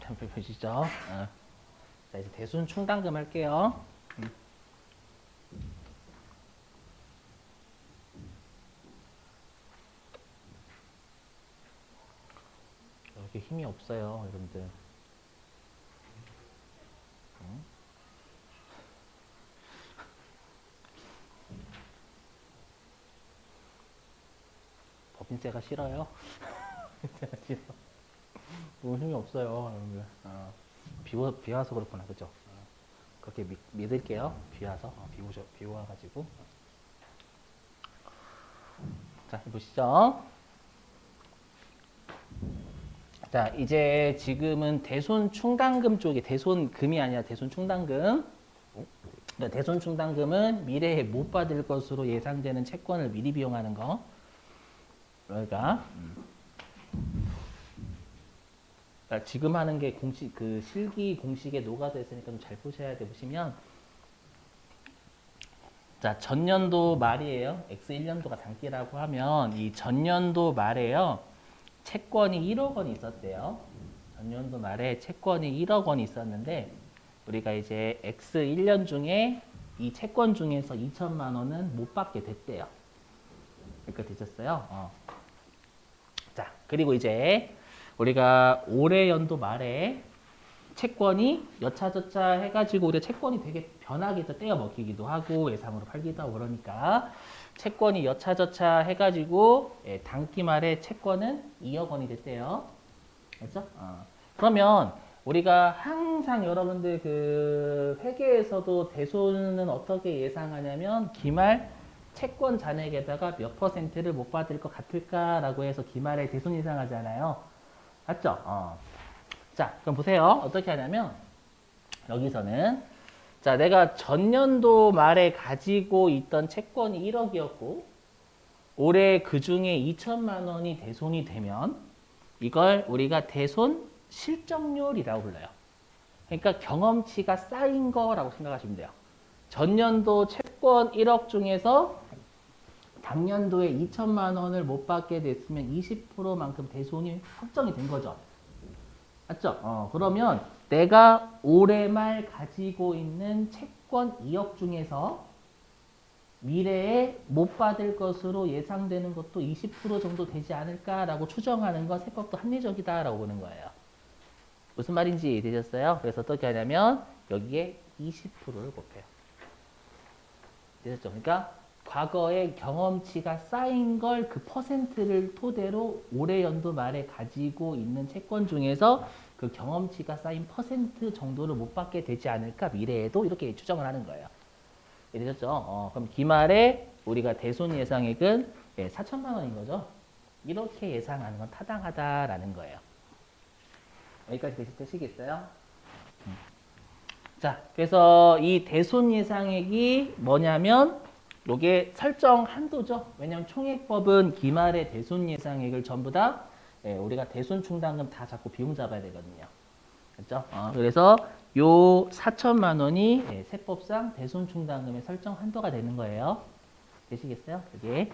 한번 보시죠. 자, 이제 대손 충당금 할게요. 여기 힘이 없어요, 여러분들. 법인세가 싫어요. 법인세가 싫어. 너무 힘이 없어요, 여러분들. 비와서 그렇구나, 그죠? 그렇게 믿을게요. 비와서, 비와가지고. 자, 보시죠. 자, 이제 지금은 대손 충당금 쪽에, 대손금이 아니라 대손 충당금. 대손 충당금은 미래에 못 받을 것으로 예상되는 채권을 미리 비용하는 거. 그러니까 지금 하는 게 공식 그 실기 공식에 녹아져 있으니까 좀 잘 보셔야 돼. 보시면 자, 전년도 말이에요. X1년도가 단기라고 하면 이 전년도 말에요. 채권이 1억 원이 있었대요. 전년도 말에 채권이 1억 원이 있었는데 우리가 이제 X1년 중에 이 채권 중에서 2천만 원은 못 받게 됐대요. 그러니까 되셨어요. 자, 그리고 이제 우리가 올해 연도 말에 채권이 여차저차 해가지고 우리가 채권이 되게 변하기도 떼어 먹히기도 하고 예상으로 팔기도 하고 그러니까 채권이 여차저차 해가지고 단기 말에 채권은 2억 원이 됐대요. 알죠? 그러면 우리가 항상 여러분들 그 회계에서도 대손은 어떻게 예상하냐면 기말 채권 잔액에다가 몇 퍼센트를 못 받을 것 같을까라고 해서 기말에 대손 예상하잖아요. 맞죠? 자, 그럼 보세요. 어떻게 하냐면 여기서는 자, 내가 전년도 말에 가지고 있던 채권이 1억이었고 올해 그 중에 2천만 원이 대손이 되면 이걸 우리가 대손 실적률이라고 불러요. 그러니까 경험치가 쌓인 거라고 생각하시면 돼요. 전년도 채권 1억 중에서 당년도에 2천만 원을 못 받게 됐으면 20%만큼 대손이 확정이 된 거죠. 맞죠? 그러면 내가 올해 말 가지고 있는 채권 2억 중에서 미래에 못 받을 것으로 예상되는 것도 20% 정도 되지 않을까라고 추정하는 건 세법도 합리적이다라고 보는 거예요. 무슨 말인지 되셨어요? 그래서 어떻게 하냐면 여기에 20%를 곱해요. 되셨죠? 그러니까 과거의 경험치가 쌓인 걸 그 퍼센트를 토대로 올해 연도 말에 가지고 있는 채권 중에서 그 경험치가 쌓인 퍼센트 정도를 못 받게 되지 않을까 미래에도 이렇게 추정을 하는 거예요. 이해되셨죠? 그럼 기말에 우리가 대손 예상액은 4천만 원인 거죠. 이렇게 예상하는 건 타당하다라는 거예요. 여기까지 되시겠어요? 자, 그래서 이 대손 예상액이 뭐냐면 요게 설정 한도죠. 왜냐하면 총액법은 기말의 대손 예상액을 전부 다 우리가 대손 충당금 다 잡고 비용 잡아야 되거든요. 그렇죠? 그래서 요 4천만 원이 세법상 대손 충당금의 설정 한도가 되는 거예요. 되시겠어요? 그게.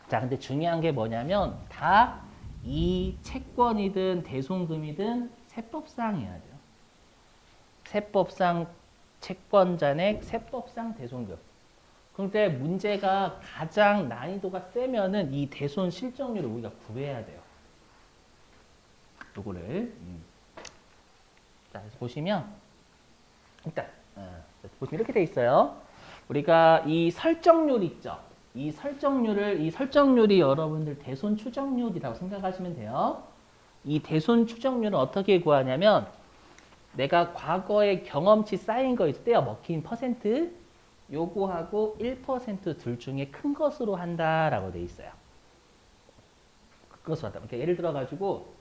자, 근데 중요한 게 뭐냐면 다 이 채권이든 대손금이든 세법상이어야 돼요. 세법상 채권 잔액, 세법상 대손금. 근데 문제가 가장 난이도가 세면은 이 대손 실적률을 우리가 구해야 돼요. 요거를. 자, 그래서 보시면 일단 보시면 이렇게 돼 있어요. 우리가 이 설정률 있죠. 이 설정률이 여러분들 대손 추정률이라고 생각하시면 돼요. 이 대손 추정률은 어떻게 구하냐면 내가 과거에 경험치 쌓인 거 있을 때요. 먹힌 퍼센트 요거하고 1% 둘 중에 큰 것으로 한다라고 돼 있어요. 큰 것으로 한다. 그러니까 예를 들어 가지고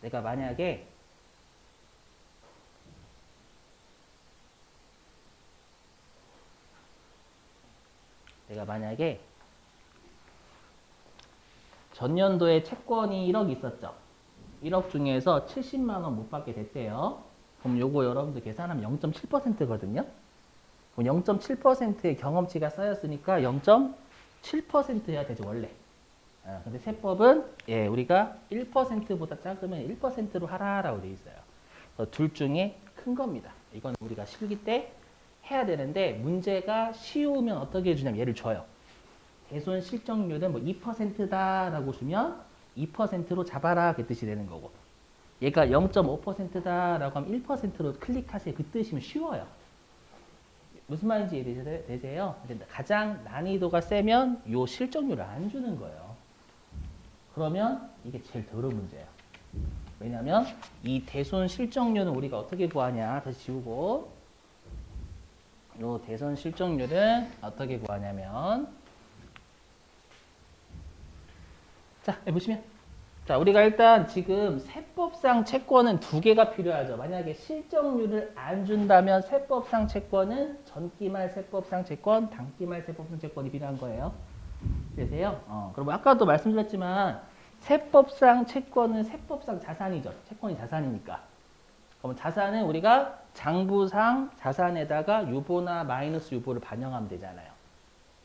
내가 만약에 전년도에 채권이 1억 있었죠. 1억 중에서 70만 원 못 받게 됐대요. 그럼 요거 여러분들 계산하면 0.7%거든요. 그럼 0.7%의 경험치가 쌓였으니까 0.7% 해야 되죠, 원래. 근데 세법은 예, 우리가 1%보다 작으면 1%로 하라라고 돼 있어요. 둘 중에 큰 겁니다. 이건 우리가 실기 때 해야 되는데 문제가 쉬우면 어떻게 해주냐면 얘를 줘요. 대손 실적률은 뭐 2%다라고 주면 2%로 잡아라 그 뜻이 되는 거고 얘가 0.5%다라고 하면 1%로 클릭하세요 그 뜻이면 쉬워요. 무슨 말인지 이해되세요? 가장 난이도가 세면 요 실적률을 안 주는 거예요. 그러면 이게 제일 더러운 문제예요. 왜냐하면 이 대손 실적률은 우리가 어떻게 구하냐 다시 지우고 요 대손 실적률은 어떻게 구하냐면 자 보시면 자 우리가 일단 지금 세법상 채권은 두 개가 필요하죠. 만약에 실적률을 안 준다면 세법상 채권은 전기말 세법상 채권, 단기말 세법상 채권이 필요한 거예요. 되세요? 그럼 아까도 말씀드렸지만 세법상 채권은 세법상 자산이죠. 채권이 자산이니까. 그럼 자산은 우리가 장부상 자산에다가 유보나 마이너스 유보를 반영하면 되잖아요.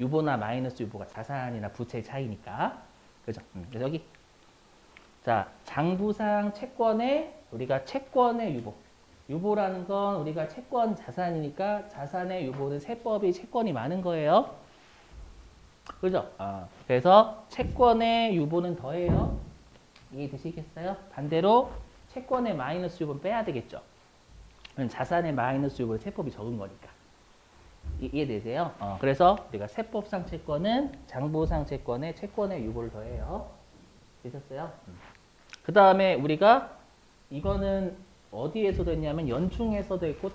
유보나 마이너스 유보가 자산이나 부채의 차이니까. 그죠? 그래서 여기 자 장부상 채권에 우리가 채권의 유보. 유보라는 건 우리가 채권 자산이니까 자산의 유보는 세법이 채권이 많은 거예요. 그죠? 그래서 채권의 유보는 더해요. 이해되시겠어요? 반대로 채권의 마이너스 유보는 빼야 되겠죠. 자산의 마이너스 유보는 세법이 적은 거니까. 이해되세요? 그래서 우리가 세법상 채권은 장부상 채권에 채권의 유보를 더해요. 되셨어요? 그 다음에 우리가 이거는 어디에서도 했냐면 연충에서도 했고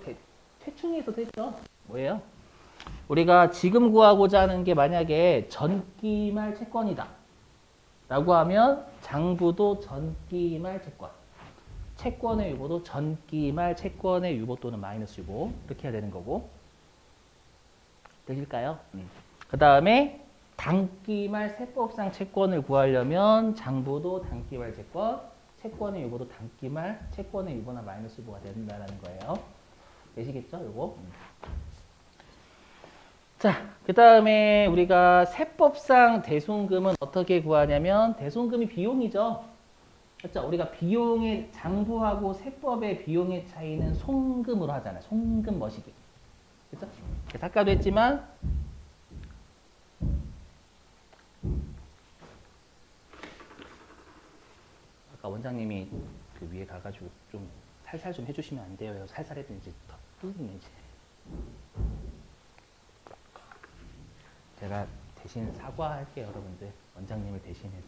퇴충에서도 했죠. 뭐예요? 우리가 지금 구하고자 하는 게 만약에 전기말 채권이다 라고 하면 장부도 전기말 채권, 채권의 유보도 전기말 채권의 유보 또는 마이너스 유보 이렇게 해야 되는 거고 되실까요? 그 다음에 단기말 세법상 채권을 구하려면 장부도 단기말 채권, 채권의 유보도 단기말 채권의 유보나 마이너스 유보가 된다는 거예요. 되시겠죠? 요거. 자, 그 다음에 우리가 세법상 대손금은 어떻게 구하냐면 대손금이 비용이죠. 그렇죠? 우리가 비용의 장부하고 세법의 비용의 차이는 송금으로 하잖아요. 송금 머시기. 그렇죠? 아까도 했지만 아까 원장님이 그 위에 가가지고 좀 살살 좀 해주시면 안 돼요. 살살 했더니 이제 더 뜨네 이제. 제가 대신 사과할게요, 여러분들. 원장님을 대신해서.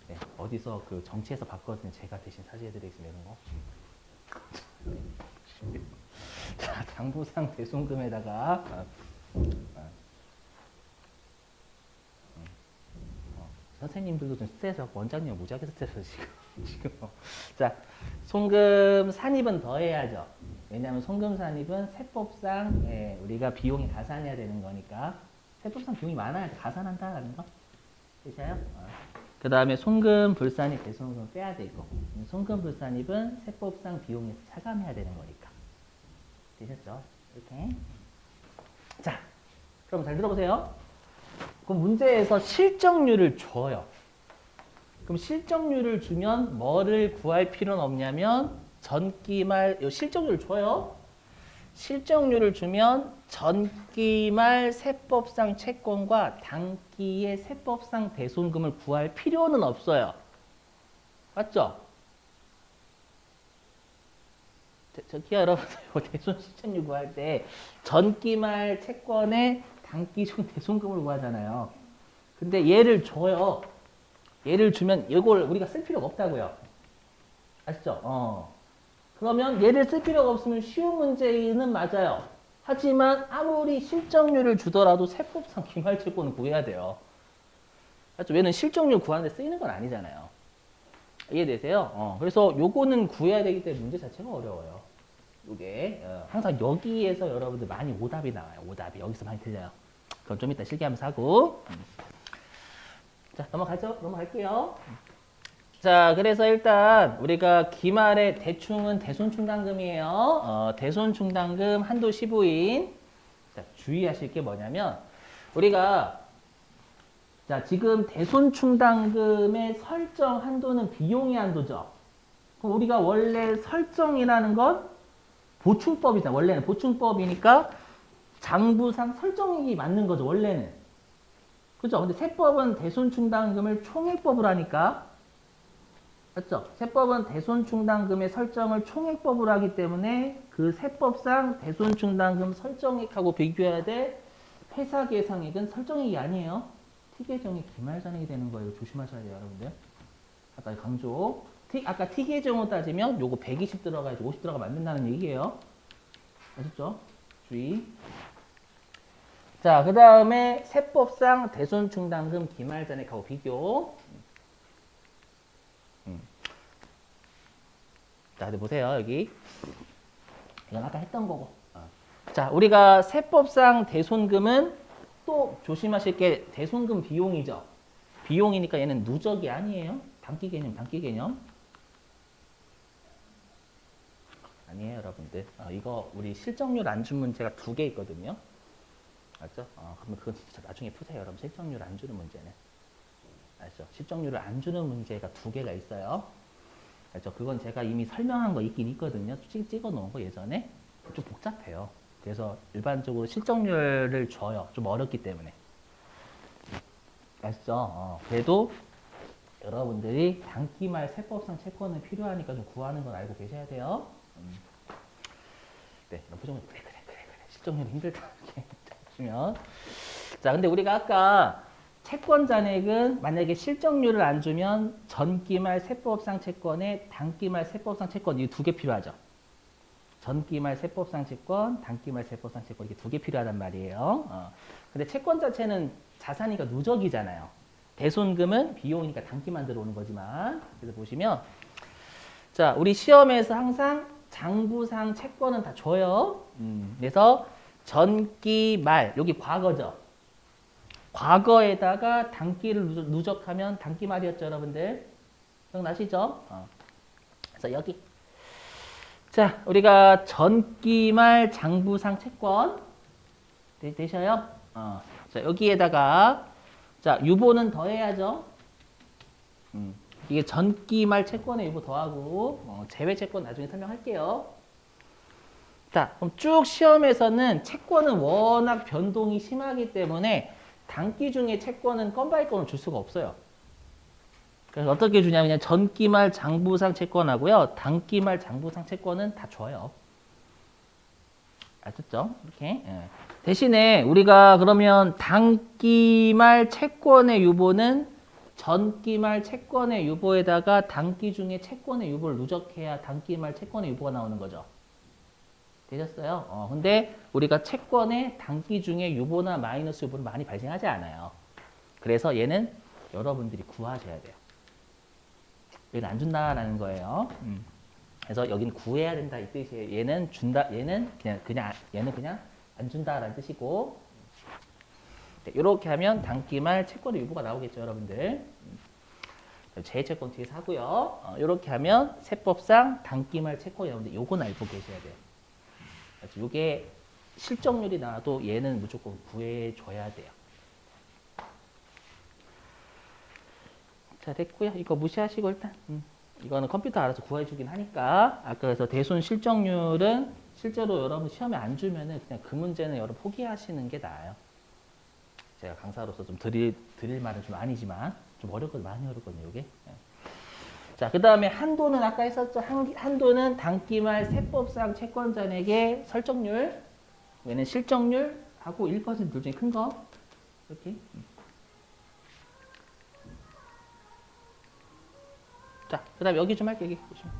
네, 어디서 그 정치에서 봤거든요. 제가 대신 사죄해드리겠습니다. 이런 거. 자, 장부상 대손금에다가 선생님들도 좀 스트레스 받고 원장님 무지하게 스트레스 지금. 자, 송금 산입은 더해야죠. 왜냐하면 송금 산입은 세법상 예, 우리가 비용이 가산해야 되는 거니까 세법상 비용이 많아야 가산한다라는 거. 되셔요? 그 다음에 송금 불산입 대손금 빼야 되고 송금 불산입은 세법상 비용에서 차감해야 되는 거니까. 되셨죠? 이렇게. 자, 그럼 잘 들어보세요. 그럼 문제에서 실적률을 줘요. 그럼 실적률을 주면 뭐를 구할 필요는 없냐면 전기말 실적률을 줘요. 실적률을 주면 전기말 세법상 채권과 단기의 세법상 대손금을 구할 필요는 없어요. 맞죠? 저기요 여러분들 대손 실적률 구할 때 전기말 채권의 단기 중 대손금을 구하잖아요. 근데 얘를 줘요. 얘를 주면 이걸 우리가 쓸 필요가 없다고요. 아시죠? 그러면 얘를 쓸 필요가 없으면 쉬운 문제는 맞아요. 하지만 아무리 실적률을 주더라도 세법상 기말채권을 구해야 돼요. 맞죠? 얘는 실적률 구하는데 쓰이는 건 아니잖아요. 이해되세요? 그래서 요거는 구해야 되기 때문에 문제 자체가 어려워요. 요게 항상 여기에서 여러분들 많이 오답이 나와요. 오답이 여기서 많이 틀려요. 그럼 좀 이따 실기하면서 하고. 자, 넘어갈게요. 자, 그래서 일단 우리가 기말의 대충은 대손충당금이에요. 대손충당금 한도 15인. 자, 주의하실 게 뭐냐면 우리가 자, 지금 대손충당금의 설정 한도는 비용의 한도죠. 그럼 우리가 원래 설정이라는 건 보충법이잖아. 원래는 보충법이니까 장부상 설정액이 맞는 거죠. 원래는. 그죠? 근데 세법은 대손충당금을 총액법으로 하니까 맞죠? 세법은 대손충당금의 설정을 총액법으로 하기 때문에 그 세법상 대손충당금 설정액하고 비교해야 될 회사계상액은 설정액이 아니에요. T계정이 기말잔액이 되는 거예요. 조심하셔야 돼요, 여러분들. 아까 강조. 아까 T계정으로 따지면 요거 120 들어가야지 50 들어가면 안 된다는 얘기예요. 아셨죠? 주의. 자, 그 다음에 세법상 대손충당금 기말잔액하고 비교. 자, 근데 보세요, 여기. 이건 아까 했던 거고. 자, 우리가 세법상 대손금은 또 조심하실 게 대손금 비용이죠. 비용이니까 얘는 누적이 아니에요. 단기 개념, 단기 개념. 아니에요, 여러분들. 이거 우리 실적률 안준 문제가 2개 있거든요. 알죠? 그러면 그건 진짜 나중에 푸세요, 여러분. 실적률 안 주는 문제는. 알죠? 실적률을 안 주는 문제가 2개가 있어요. 알죠? 그건 제가 이미 설명한 거 있긴 있거든요. 찍어 놓은 거 예전에. 좀 복잡해요. 그래서 일반적으로 실적률을 줘요. 좀 어렵기 때문에. 아시죠? 그래도 여러분들이 단기말 세법상 채권은 필요하니까 좀 구하는 건 알고 계셔야 돼요. 네, 부정은 그래. 실적률이 힘들다. 이렇게 보시면. 자, 근데 우리가 아까 채권 잔액은 만약에 실적률을 안 주면 전기말 세법상 채권에 단기말 세법상 채권 이 2개 필요하죠. 전기말 세법상 채권, 단기말 세법상 채권 이게 2개 필요하단 말이에요. 근데 채권 자체는 자산이니까 누적이잖아요. 대손금은 비용이니까 단기만 들어오는 거지만 그래서 보시면 자, 우리 시험에서 항상 장부상 채권은 다 줘요. 그래서 전기말 여기 과거죠. 과거에다가 단기를 누적하면 단기말이었죠, 여러분들. 기억나시죠? 그래서 여기 자, 우리가 전기말 장부상 채권 되셔요? 자, 여기에다가 자, 유보는 더해야죠. 이게 전기말 채권에 유보 더하고 제외 채권 나중에 설명할게요. 자, 그럼 쭉 시험에서는 채권은 워낙 변동이 심하기 때문에 단기 중에 채권은 건 바이 건을 줄 수가 없어요. 그래서 어떻게 주냐면 전기말 장부상 채권하고요. 단기말 장부상 채권은 다 줘요. 아셨죠? 이렇게. 예. 대신에 우리가 그러면 단기말 채권의 유보는 전기말 채권의 유보에다가 단기 중에 채권의 유보를 누적해야 단기말 채권의 유보가 나오는 거죠. 되셨어요? 근데 우리가 채권의 단기 중에 유보나 마이너스 유보는 많이 발생하지 않아요. 그래서 얘는 여러분들이 구하셔야 돼요. 얘는 안 준다라는 거예요. 그래서 여기는 구해야 된다 이 뜻이에요. 얘는 준다, 얘는 그냥 안 준다라는 뜻이고. 네, 이렇게 하면 단기말 채권의 유보가 나오겠죠, 여러분들. 제채권 뒤에서 하고요. 이렇게 하면 세법상 단기말 채권이 나오는데 요건 알고 계셔야 돼요. 이게 실적률이 나와도 얘는 무조건 구해줘야 돼요. 자, 됐고요. 이거 무시하시고 일단 이거는 컴퓨터 알아서 구해주긴 하니까 아까 그래서 대손 실적률은 실제로 여러분 시험에 안 주면은 그냥 그 문제는 여러분 포기하시는 게 나아요. 제가 강사로서 좀 드릴 말은 좀 아니지만 좀 어렵거든요. 많이 어렵거든요. 이게. 자, 그 다음에 한도는 아까 했었죠. 한도는 단기말 세법상 채권잔액의 설정률, 얘는 실적률하고 1%둘 중에 큰 거. 이렇게. 자, 그 다음에 여기 좀 할게요. 여기 보시면.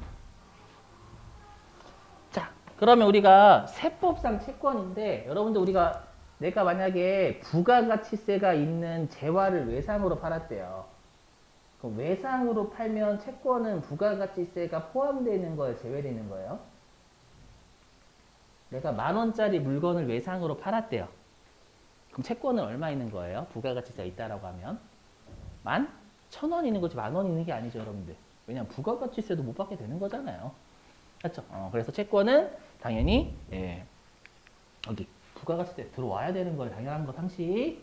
자, 그러면 우리가 세법상 채권인데 여러분들 내가 만약에 부가가치세가 있는 재화를 외상으로 팔았대요. 그럼 외상으로 팔면 채권은 부가가치세가 포함되는 거예요? 제외되는 거예요? 내가 10,000원짜리 물건을 외상으로 팔았대요. 그럼 채권은 얼마 있는 거예요? 부가가치세가 있다라고 하면 11,000원 있는 거지 10,000원 있는 게 아니죠, 여러분들. 왜냐면 부가가치세도 못 받게 되는 거잖아요. 맞죠? 그래서 채권은 당연히 여기 부가가치세 들어와야 되는 거예요. 당연한 거 상식.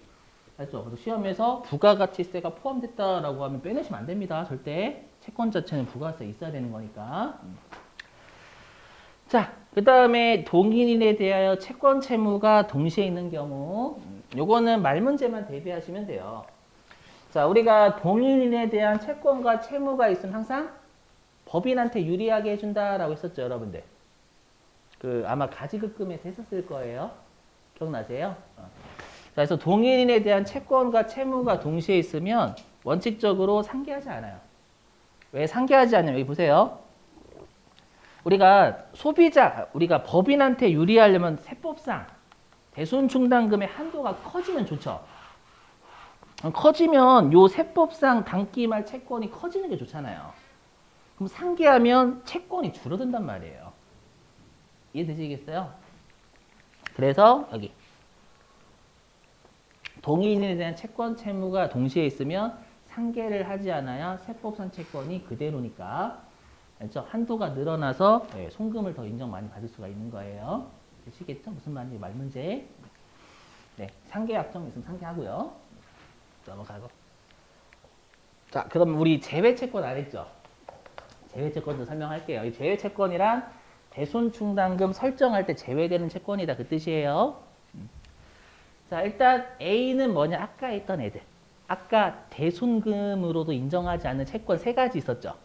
알죠? 그래서 시험에서 부가가치세가 포함됐다라고 하면 빼내시면 안 됩니다. 절대. 채권 자체는 부가세 있어야 되는 거니까. 자, 그 다음에 동일인에 대하여 채권 채무가 동시에 있는 경우 요거는 말 문제만 대비하시면 돼요. 자, 우리가 동일인에 대한 채권과 채무가 있으면 항상 법인한테 유리하게 해준다라고 했었죠, 여러분들. 그 아마 가지급금에서 했었을 거예요. 기억나세요? 자, 그래서 동일인에 대한 채권과 채무가 동시에 있으면 원칙적으로 상계하지 않아요. 왜 상계하지 않냐면 여기 보세요. 우리가 우리가 법인한테 유리하려면 세법상 대손충당금의 한도가 커지면 좋죠. 커지면 요 세법상 당기말 채권이 커지는 게 좋잖아요. 그럼 상계하면 채권이 줄어든단 말이에요. 이해되시겠어요? 그래서 여기 동일인에 대한 채권 채무가 동시에 있으면 상계를 하지 않아야 세법상 채권이 그대로니까 알죠? 한도가 늘어나서 송금을 더 인정 많이 받을 수가 있는 거예요. 되시겠죠? 무슨 말인지 말 문제. 네, 상계 약정 있으면 상계하고요. 넘어가고. 자, 그럼 우리 제외 채권 알았죠? 제외 채권도 설명할게요. 이 제외 채권이란 대손충당금 설정할 때 제외되는 채권이다 그 뜻이에요. 자, 일단 A는 뭐냐? 아까 했던 애들. 아까 대손금으로도 인정하지 않는 채권 세 가지 있었죠?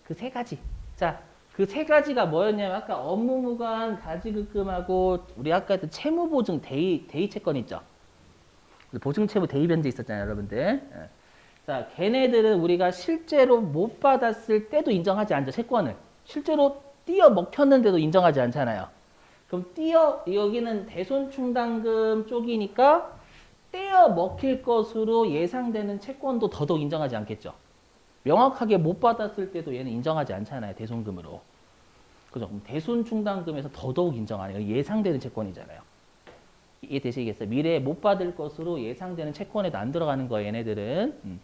그 세 가지. 자, 그 세 가지가 뭐였냐면 아까 업무무관 가지급금하고 우리 아까 했던 채무보증 대의 채권 있죠? 보증채무 대의 변제 있었잖아요, 여러분들. 자, 걔네들은 우리가 실제로 못 받았을 때도 인정하지 않죠, 채권을. 실제로 띄어 먹혔는데도 인정하지 않잖아요. 그럼 여기는 대손충당금 쪽이니까 떼어 먹힐 것으로 예상되는 채권도 더더욱 인정하지 않겠죠. 명확하게 못 받았을 때도 얘는 인정하지 않잖아요, 대손금으로. 그죠? 그럼 대손충당금에서 더더욱 인정하네요. 예상되는 채권이잖아요. 이해되시겠어요? 미래에 못 받을 것으로 예상되는 채권에도 안 들어가는 거예요, 얘네들은.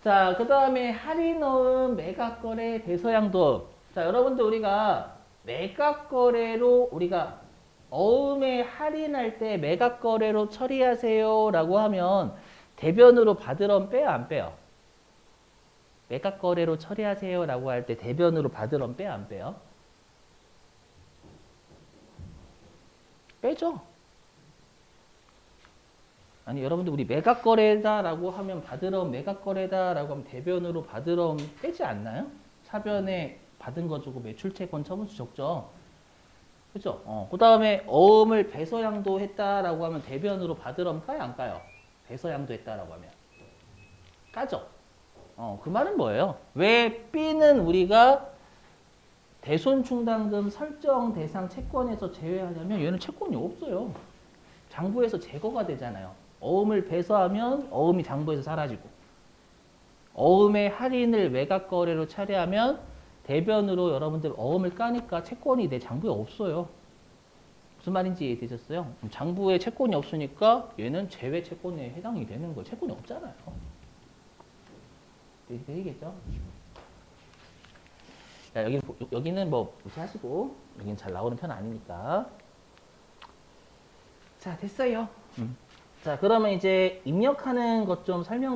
자, 그 다음에 할인어음, 매각거래, 배서양도음. 자, 여러분들 우리가 매각거래로 우리가 어음에 할인할 때 매각거래로 처리하세요 라고 하면 대변으로 받으럼 빼요, 안 빼요? 매각거래로 처리하세요 라고 할 때 대변으로 받으럼 빼요, 안 빼요? 빼죠. 아니 여러분들 우리 매각거래다라고 하면 받으럼 매각거래다라고 하면 대변으로 받으럼 빼지 않나요? 차변에 받은 거 주고 매출채권 처분수 적죠. 그죠? 그 다음에 어음을 배서양도 했다라고 하면 대변으로 받으럼 까요, 안 까요? 배서양도 했다라고 하면 까죠. 그 말은 뭐예요? 왜 B는 우리가 대손충당금 설정 대상 채권에서 제외하냐면 얘는 채권이 없어요. 장부에서 제거가 되잖아요. 어음을 배서하면 어음이 장부에서 사라지고 어음의 할인을 매각거래로 처리하면 대변으로 여러분들 어음을 까니까 채권이 내 장부에 없어요. 무슨 말인지 이해되셨어요? 장부에 채권이 없으니까 얘는 제외 채권에 해당이 되는 거예요. 채권이 없잖아요. 되겠죠? 자, 여기는 뭐 무시하시고 여기는 잘 나오는 편 아니니까. 자, 됐어요. 자, 그러면 이제 입력하는 것 좀 설명